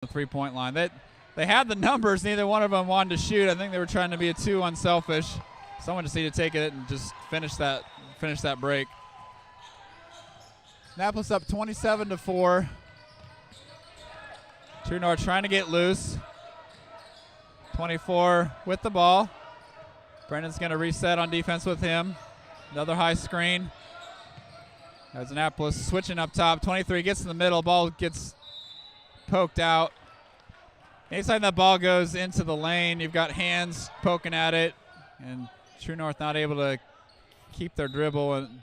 the three-point line. They had the numbers. Neither one of them wanted to shoot. I think they were trying to be too unselfish. Someone just needed to take it and just finish that break. Annapolis up 27-4. True North trying to get loose. 24 with the ball. Brendan's going to reset on defense with him. Another high screen. As Annapolis switching up top. 23 gets in the middle. Ball gets poked out. Anytime that ball goes into the lane, you've got hands poking at it. And True North not able to keep their dribble. And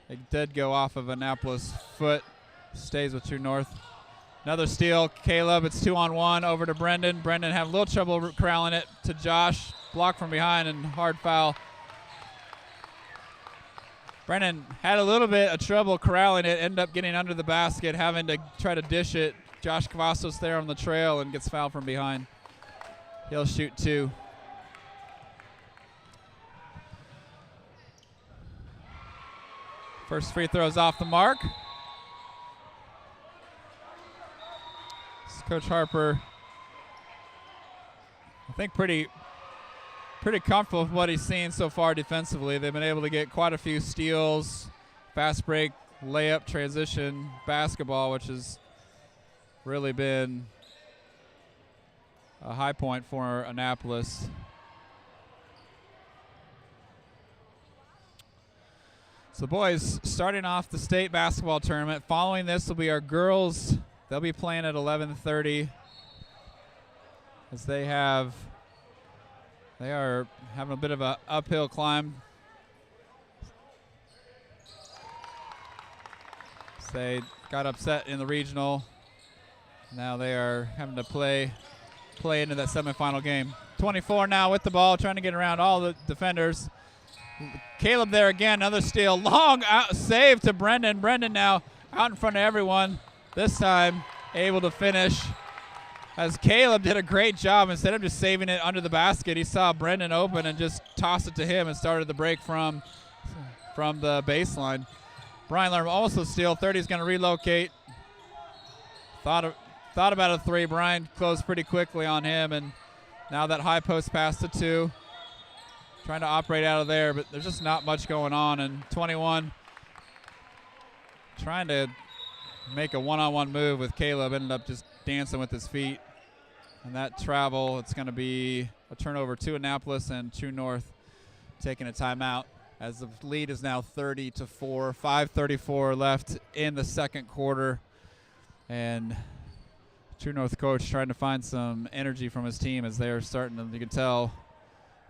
it did go off of Annapolis' foot. Stays with True North. Another steal. Caleb, it's 2-on-1 over to Brendan. Brendan had a little trouble corralling it to Josh. Blocked from behind and hard foul. Brendan had a little bit of trouble corralling it, ended up getting under the basket, having to try to dish it. Josh Cavazos there on the trail and gets fouled from behind. He'll shoot two. First free throw's off the mark. Coach Harper, I think pretty comfortable with what he's seen so far defensively. They've been able to get quite a few steals, fast break, layup, transition, basketball, which has really been a high point for Annapolis. So boys, starting off the state basketball tournament. Following this will be our girls. They'll be playing at 11:30 as they are having a bit of an uphill climb. So they got upset in the regional. Now they are having to play into that semifinal game. 24 now with the ball, trying to get around all the defenders. Caleb there again, another steal. Long save to Brendan. Brendan now out in front of everyone. This time able to finish, as Caleb did a great job. Instead of just saving it under the basket, he saw Brendan open and just tossed it to him and started the break from the baseline. Brian Lerm also steal. 30 is going to relocate. Thought about a three. Brian closed pretty quickly on him, and now that high post pass to two. Trying to operate out of there, but there's just not much going on. And 21 trying to make a one-on-one move with Caleb, ended up just dancing with his feet. And that travel, it's going to be a turnover to Annapolis, and True North taking a timeout as the lead is now 30-4, 5:34 left in the second quarter. And True North coach trying to find some energy from his team as they're starting to, you can tell,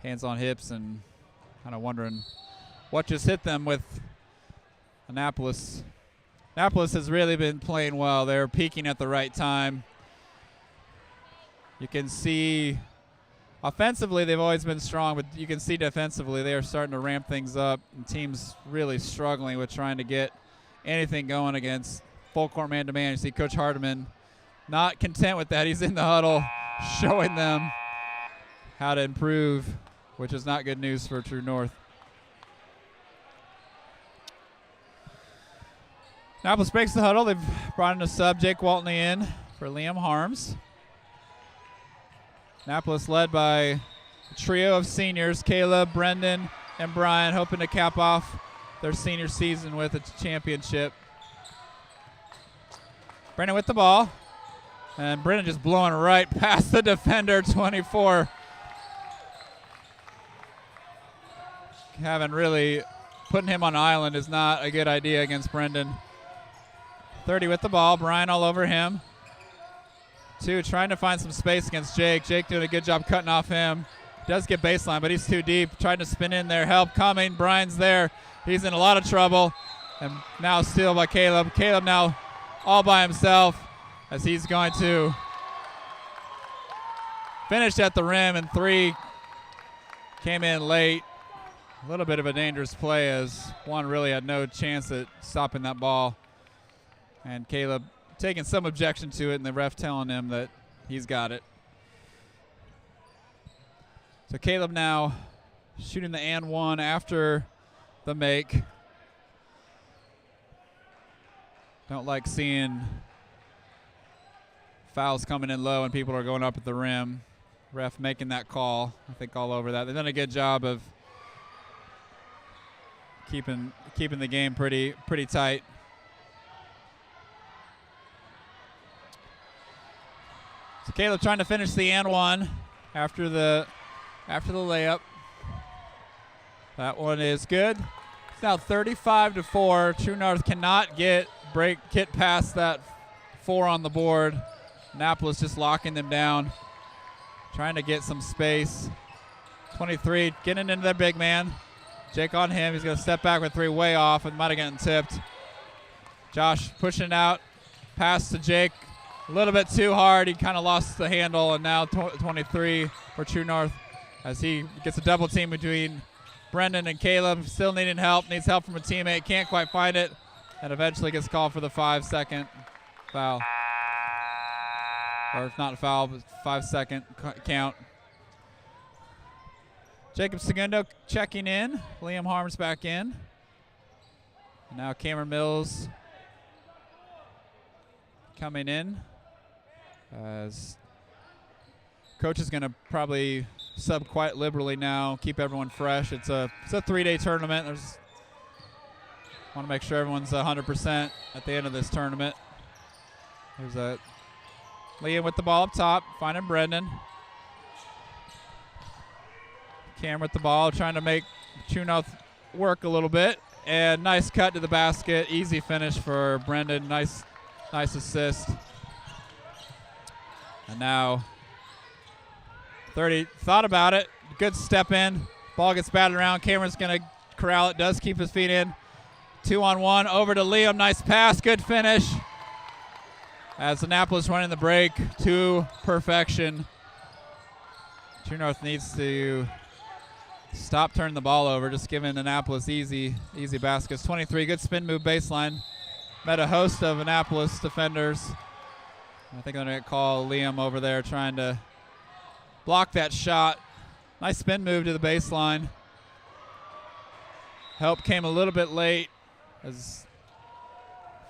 hands on hips and kind of wondering what just hit them with Annapolis. Annapolis has really been playing well. They're peaking at the right time. You can see offensively they've always been strong, but you can see defensively they are starting to ramp things up. And teams really struggling with trying to get anything going against full court man-to-man. You see Coach Hardiman not content with that. He's in the huddle showing them how to improve, which is not good news for True North. Annapolis breaks the huddle. They've brought in a sub, Jake Waltney, in for Liam Harms. Annapolis led by a trio of seniors, Caleb, Brendan, and Brian, hoping to cap off their senior season with a championship. Brendan with the ball. And Brendan just blowing right past the defender, 24. Having really putting him on an island is not a good idea against Brendan. 30 with the ball. Brian all over him. 2 trying to find some space against Jake. Jake doing a good job cutting off him. Does get baseline, but he's too deep. Trying to spin in there. Help coming. Brian's there. He's in a lot of trouble. And now steal by Caleb. Caleb now all by himself as he's going to finish at the rim, and 3 came in late. A little bit of a dangerous play as one really had no chance at stopping that ball. And Caleb taking some objection to it, and the ref telling him that he's got it. So Caleb now shooting the and one after the make. Don't like seeing Foul's coming in low and people are going up at the rim. Ref making that call, I think, all over that. They've done a good job of keeping the game pretty tight. So Caleb trying to finish the and one after the layup. That one is good. It's now 35-4. True North cannot get past that 4 on the board. Annapolis just locking them down, trying to get some space. 23 getting into their big man. Jake on him. He's going to step back with 3 way off and might have gotten tipped. Josh pushing out. Pass to Jake. A little bit too hard. He kind of lost the handle, and now 23 for True North as he gets a double team between Brendan and Caleb. Still needing help. Needs help from a teammate. Can't quite find it. And eventually gets called for the 5-second foul. Or if not a foul, but 5-second count. Jacob Segundo checking in. Liam Harms back in. And now Cameron Mills coming in. As coach is going to probably sub quite liberally now, keep everyone fresh. It's a 3-day tournament. Want to make sure everyone's 100% at the end of this tournament. There's Liam with the ball up top, finding Brendan. Cam with the ball, trying to make True North work a little bit. And nice cut to the basket. Easy finish for Brendan. Nice assist. And now 30 thought about it. Good step in. Ball gets batted around. Cameron's going to corral it. Does keep his feet in. 2-on-1 over to Liam. Nice pass. Good finish. As Annapolis running the break to perfection. True North needs to stop turning the ball over, just giving Annapolis easy baskets. 23, good spin move baseline. Met a host of Annapolis defenders. I think I'm going to call Liam over there trying to block that shot. Nice spin move to the baseline. Help came a little bit late as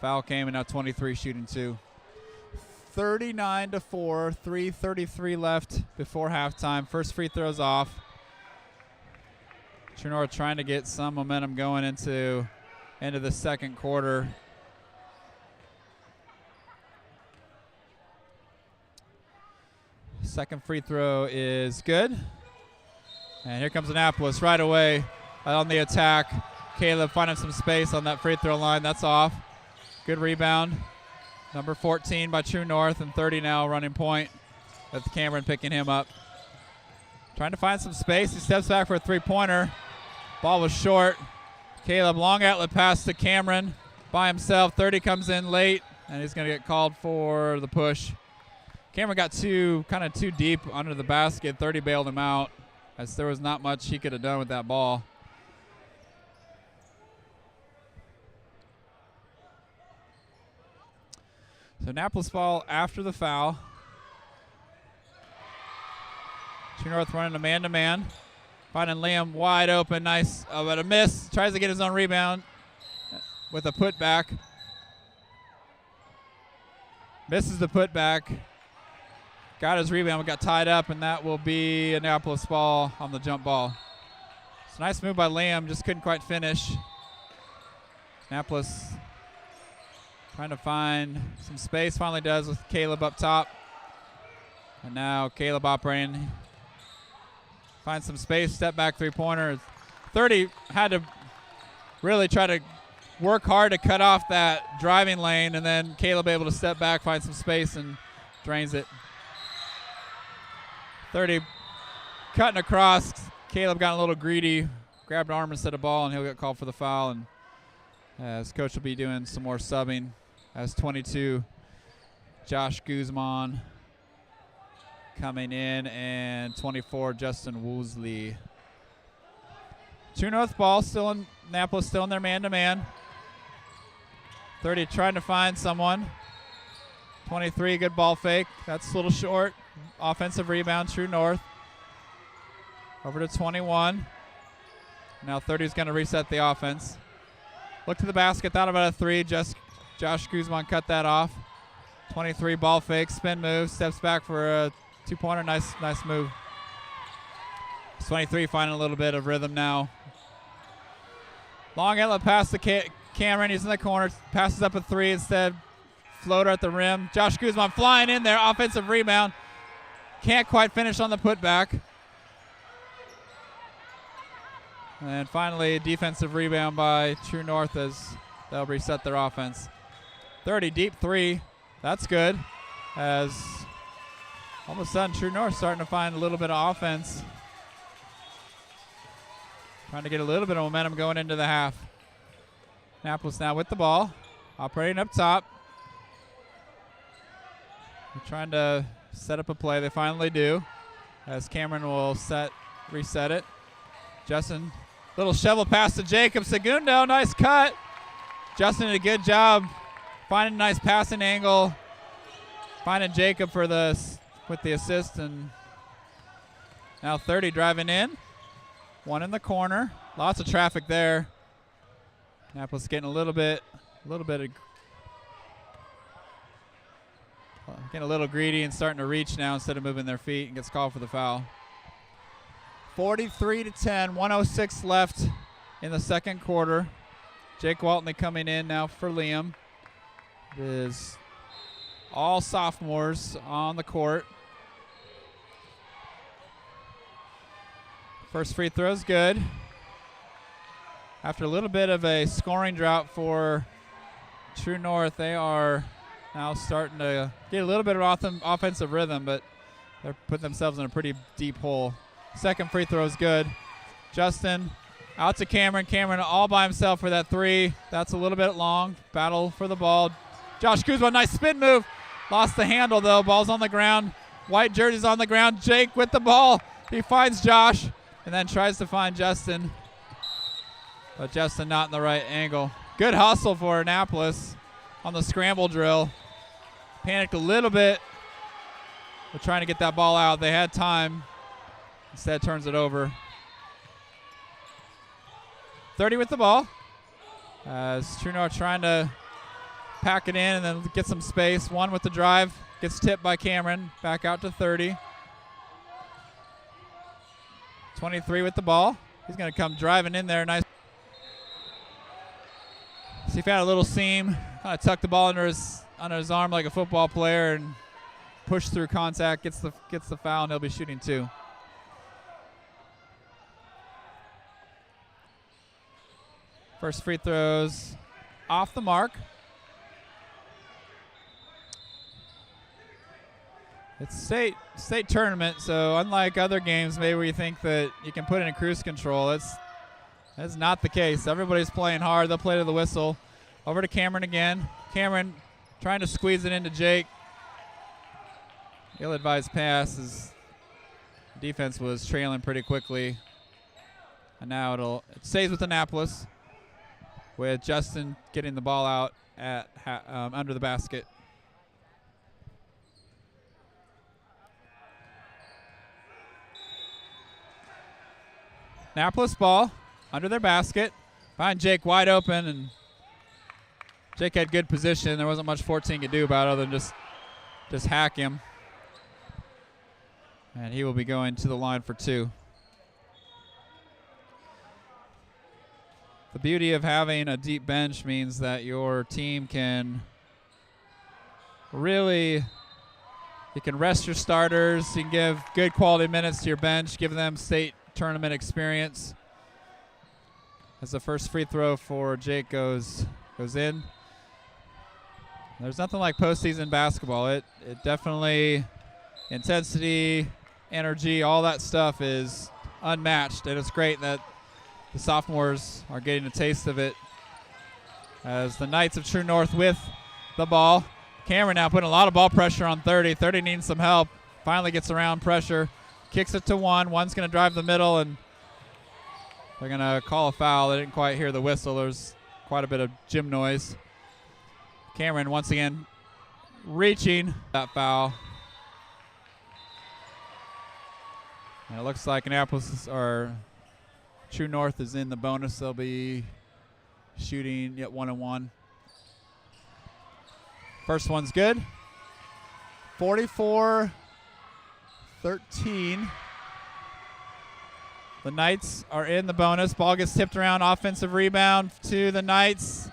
foul came, and now 23 shooting 2. 39-4, 3:33 left before halftime. First free throws off. True North trying to get some momentum going into the second quarter. Second free throw is good. And here comes Annapolis right away on the attack. Caleb finding some space on that free throw line. That's off. Good rebound. Number 14 by True North, and 30 now running point. That's Cameron picking him up. Trying to find some space. He steps back for a three-pointer. Ball was short. Caleb, long outlet pass to Cameron by himself. 30 comes in late, and he's going to get called for the push. Cameron got kind of too deep under the basket. 30 bailed him out, as there was not much he could have done with that ball. So Annapolis ball after the foul. True North running a man-to-man. Finding Liam wide open. Nice, but a miss. Tries to get his own rebound with a putback. Misses the putback. Got his rebound, but got tied up, and that will be Annapolis ball on the jump ball. It's a nice move by Liam, just couldn't quite finish. Annapolis trying to find some space, finally does with Caleb up top. And now Caleb operating. Finds some space, step back three-pointer. 30 had to really try to work hard to cut off that driving lane, and then Caleb able to step back, find some space, and drains it. 30 cutting across. Caleb got a little greedy, grabbed an arm instead of ball, and he'll get called for the foul. And as coach will be doing some more subbing. As 22, Josh Guzman coming in, and 24, Justin Woosley. True North ball, still in Annapolis, still in their man-to-man. 30 trying to find someone. 23, good ball fake. That's a little short. Offensive rebound, True North. Over to 21. Now 30 is going to reset the offense. Look to the basket, thought about a three. Josh Guzman cut that off. 23 ball fake, spin move, steps back for a two-pointer. Nice move. 23 finding a little bit of rhythm now. Long outlet pass to Cameron. He's in the corner. Passes up a three instead. Floater at the rim. Josh Guzman flying in there. Offensive rebound. Can't quite finish on the putback. And finally, defensive rebound by True North as they'll reset their offense. 30 deep three. That's good. As all of a sudden, True North starting to find a little bit of offense. Trying to get a little bit of momentum going into the half. Annapolis now with the ball. Operating up top. They're trying to set up a play. They finally do. As Cameron will reset it. Justin, little shovel pass to Jacob Segundo. Nice cut. Justin did a good job finding a nice passing angle. Finding Jacob with the assist. And now 30 driving in. One in the corner. Lots of traffic there. Annapolis getting a little bit getting a little greedy and starting to reach now instead of moving their feet, and gets called for the foul. 43-10, 1:06 left in the second quarter. Jake Waltley coming in now for Liam. It is all sophomores on the court. First free throw is good. After a little bit of a scoring drought for True North, they are now starting to get a little bit of offensive rhythm, but they're putting themselves in a pretty deep hole. Second free throw is good. Justin out to Cameron. Cameron all by himself for that three. That's a little bit long. Battle for the ball. Josh Kuzma, nice spin move. Lost the handle, though. Ball's on the ground. White jersey's on the ground. Jake with the ball. He finds Josh and then tries to find Justin. But Justin not in the right angle. Good hustle for Annapolis on the scramble drill. Panicked a little bit. They're trying to get that ball out. They had time. Instead turns it over. 30 with the ball. As True North trying to pack it in and then get some space. One with the drive. Gets tipped by Cameron. Back out to 30. 23 with the ball. He's going to come driving in there. Nice. So he found a little seam. Kind of tucked the ball under his arm like a football player and pushed through contact. Gets the foul, and he'll be shooting two. First free throws off the mark. It's state tournament, so unlike other games maybe where you think that you can put in a cruise control, that's not the case. Everybody's playing hard. They'll play to the whistle. Over to Cameron again. Cameron trying to squeeze it into Jake. Ill-advised pass as defense was trailing pretty quickly. And now it stays with Annapolis with Justin getting the ball out at under the basket. Annapolis ball under their basket. Find Jake wide open, and Jake had good position. There wasn't much 14 could do about it other than just hack him. And he will be going to the line for two. The beauty of having a deep bench means that your team can you can rest your starters. You can give good quality minutes to your bench, give them state tournament experience. As the first free throw for Jake goes in. There's nothing like postseason basketball. It definitely, intensity, energy, all that stuff is unmatched, and it's great that the sophomores are getting a taste of it. As the Knights of True North with the ball. Cameron now putting a lot of ball pressure on 30. 30 needs some help. Finally gets around pressure. Kicks it to one. One's going to drive the middle, and they're going to call a foul. They didn't quite hear the whistle. There's quite a bit of gym noise. Cameron once again reaching that foul. And it looks like Annapolis or True North is in the bonus. They'll be shooting yet 1-on-1. First one's good. 44-13. The Knights are in the bonus. Ball gets tipped around. Offensive rebound to the Knights.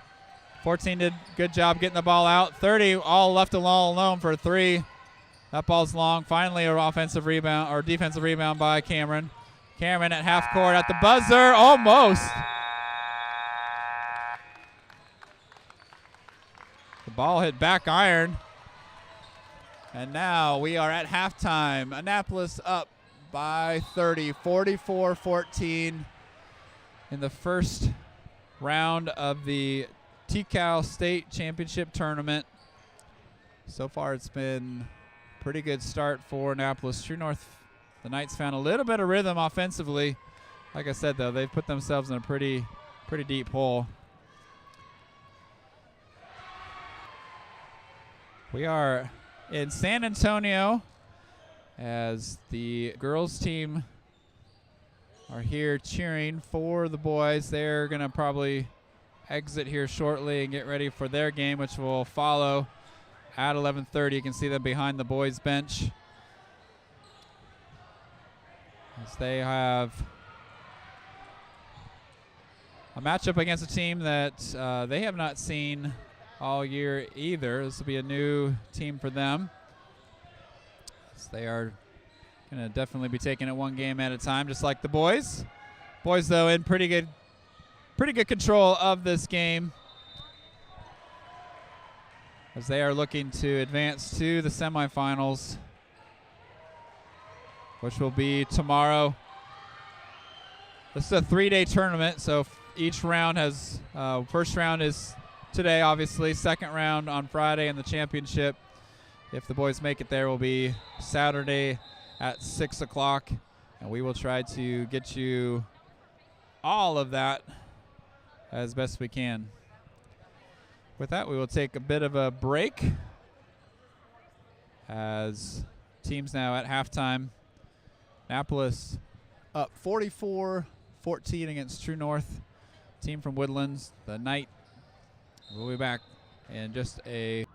14 did a good job getting the ball out. 30 all left alone for a three. That ball's long. Finally, an offensive rebound or defensive rebound by Cameron. Cameron at half court at the buzzer. Almost. The ball hit back iron. And now we are at halftime. Annapolis up by 30, 44-14 in the first round of the TCAL State Championship Tournament. So far it's been a pretty good start for Annapolis. True North, the Knights found a little bit of rhythm offensively. Like I said, though, they've put themselves in a pretty deep hole. We are in San Antonio as the girls team are here cheering for the boys. They're going to probably exit here shortly and get ready for their game, which will follow at 11:30. You can see them behind the boys' bench as they have a matchup against a team that they have not seen all year either. This will be a new team for them. So they are going to definitely be taking it one game at a time, just like the boys. Boys, though, in pretty good control of this game as they are looking to advance to the semifinals, which will be tomorrow. This is a 3-day tournament, so each round has first round is today, obviously. Second round on Friday, and the championship, if the boys make it there, will be Saturday at 6 o'clock. And we will try to get you all of that as best we can. With that, we will take a bit of a break as teams now at halftime. Annapolis up 44-14 against True North. Team from Woodlands, the Knight. We'll be back in just a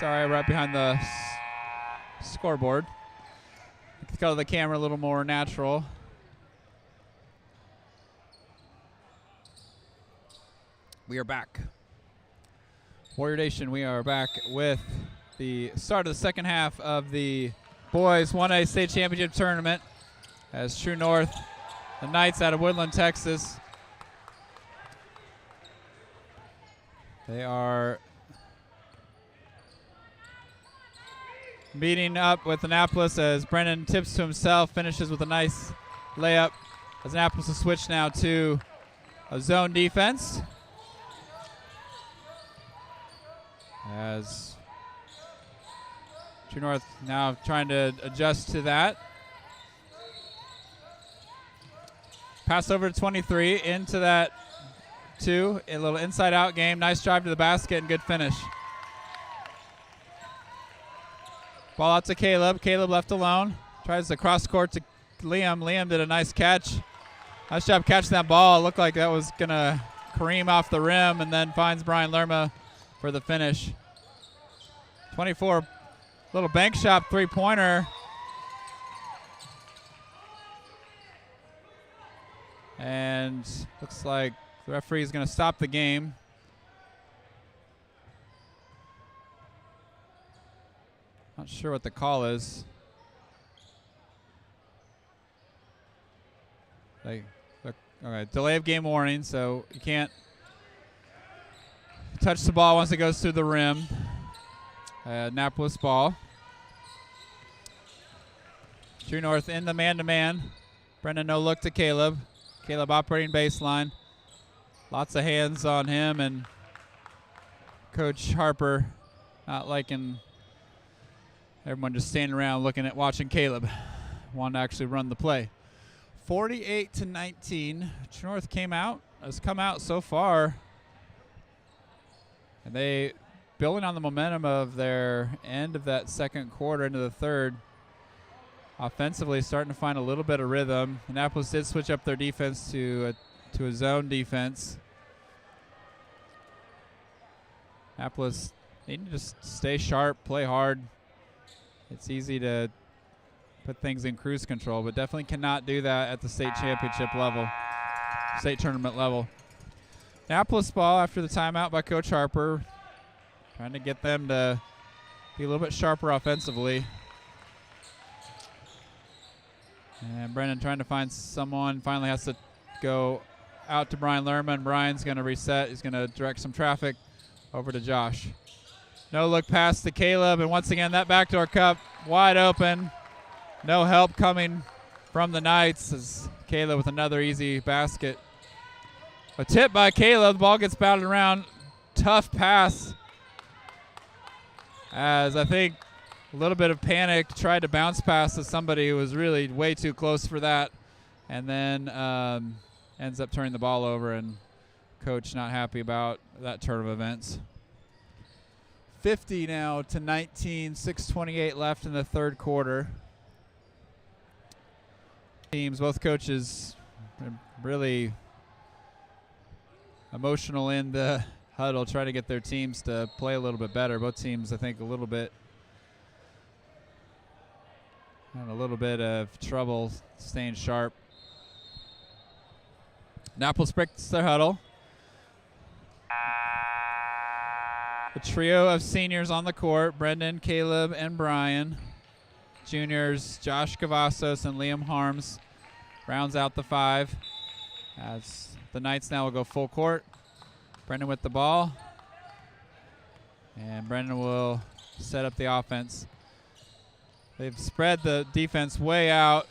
Sorry, right behind the scoreboard. Got the camera a little more natural. We are back. Warrior Nation, we are back with the start of the second half of the boys 1A state championship tournament as True North, the Knights out of Woodland, Texas. They are meeting up with Annapolis as Brennan tips to himself, finishes with a nice layup as Annapolis will switch now to a zone defense. As True North now trying to adjust to that. Pass over to 23 into that 2. A little inside-out game. Nice drive to the basket and good finish. Ball out to Caleb. Caleb left alone. Tries to cross court to Liam. Liam did a nice catch. Nice job catching that ball. It looked like that was going to careen off the rim and then finds Brian Lerma for the finish. 24, little bank shot three-pointer. And looks like the referee is going to stop the game. Not sure what the call is. Okay, delay of game warning, so you can't touch the ball once it goes through the rim. Annapolis ball. True North in the man-to-man. Brendan no look to Caleb. Caleb operating baseline. Lots of hands on him, and Coach Harper not liking everyone just standing around watching Caleb. Wanted to actually run the play. 48-19. True North has come out so far. And they, building on the momentum of their end of that second quarter into the third, offensively starting to find a little bit of rhythm. Annapolis did switch up their defense to a zone defense. Annapolis need to just stay sharp, play hard. It's easy to put things in cruise control, but definitely cannot do that at the state championship level, state tournament level. Annapolis ball after the timeout by Coach Harper, trying to get them to be a little bit sharper offensively. And Brennan trying to find someone, finally has to go out to Brian Lerma, and Brian's going to reset. He's going to direct some traffic over to Josh. No look pass to Caleb, and once again that backdoor cup wide open. No help coming from the Knights as Caleb with another easy basket. A tip by Caleb. The ball gets batted around. Tough pass. As I think a little bit of panic, tried to bounce pass to somebody who was really way too close for that. And then ends up turning the ball over, and coach not happy about that turn of events. 50 now to 19, 6:28 left in the third quarter. Teams, both coaches really emotional in the huddle, trying to get their teams to play a little bit better. Both teams, I think, having a little bit of trouble staying sharp. Annapolis breaks their huddle. The trio of seniors on the court, Brendan, Caleb, and Brian. Juniors, Josh Cavazos and Liam Harms rounds out the 5. As the Knights now will go full court. Brendan with the ball. And Brendan will set up the offense. They've spread the defense way out.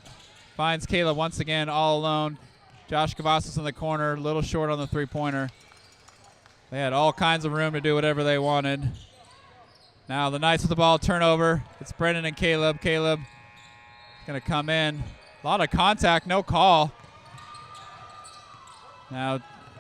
Finds Caleb once again all alone. Josh Cavazos in the corner, a little short on the three-pointer. They had all kinds of room to do whatever they wanted. Now the Knights with the ball, turnover. It's Brendan and Caleb. Caleb going to come in. A lot of contact, no call. Now